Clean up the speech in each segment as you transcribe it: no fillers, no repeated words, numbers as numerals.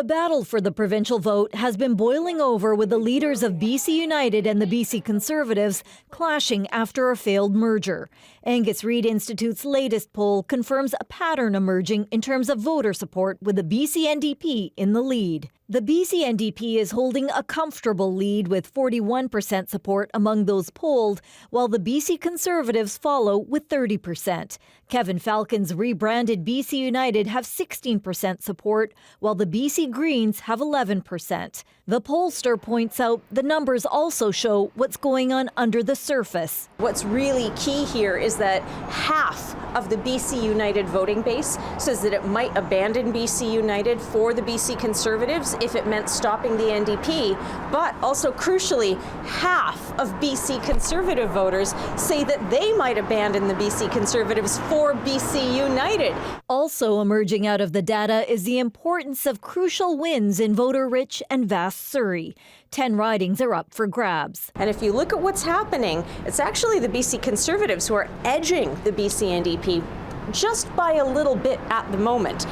battle for the provincial vote has been boiling over, with the leaders of BC United and the BC Conservatives clashing after a failed merger. Angus Reid Institute's latest poll confirms a pattern emerging in terms of voter support, with the BC NDP in the lead. The BC NDP is holding a comfortable lead with 41% support among those polled, while the BC Conservatives follow with 30%. Kevin Falcon's rebranded BC United have 16% support, while the BC Greens have 11%. The pollster points out the numbers also show what's going on under the surface. What's really key here is that half of the BC United voting base says that it might abandon BC United for the BC Conservatives if it meant stopping the NDP, but also crucially, half of BC Conservative voters say that they might abandon the BC Conservatives for BC United. Also emerging out of the data is the importance of crucial wins in voter-rich and vast Surrey. 10 ridings are up for grabs. And if you look at what's happening, it's actually the BC Conservatives who are edging the BC NDP just by a little bit at the moment.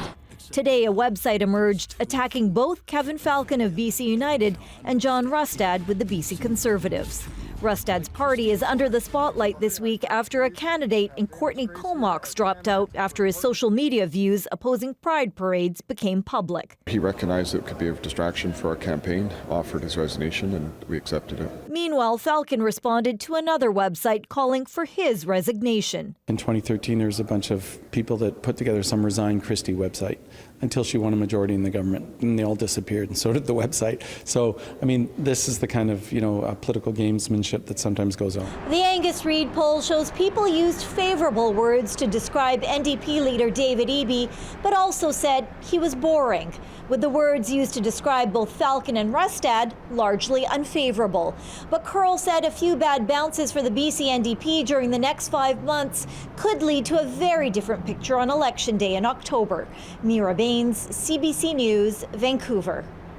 Today, a website emerged attacking both Kevin Falcon of BC United and John Rustad with the BC Conservatives. Rustad's party is under the spotlight this week after a candidate in Courtney Comox dropped out after his social media views opposing pride parades became public. He recognized it could be a distraction for our campaign, offered his resignation, and we accepted it. Meanwhile, Falcon responded to another website calling for his resignation. In 2013, there was a bunch of people that put together some Resign Christie website until she won a majority in the government, and they all disappeared, and so did the website. So, I mean, this is the kind of, political gamesmanship that sometimes goes on. The Angus Reid poll shows people used favorable words to describe NDP leader David Eby, but also said he was boring, with the words used to describe both Falcon and Rustad largely unfavorable. But Curl said a few bad bounces for the BC NDP during the next 5 months could lead to a very different picture on Election Day in October. Meera Bains, CBC News, Vancouver.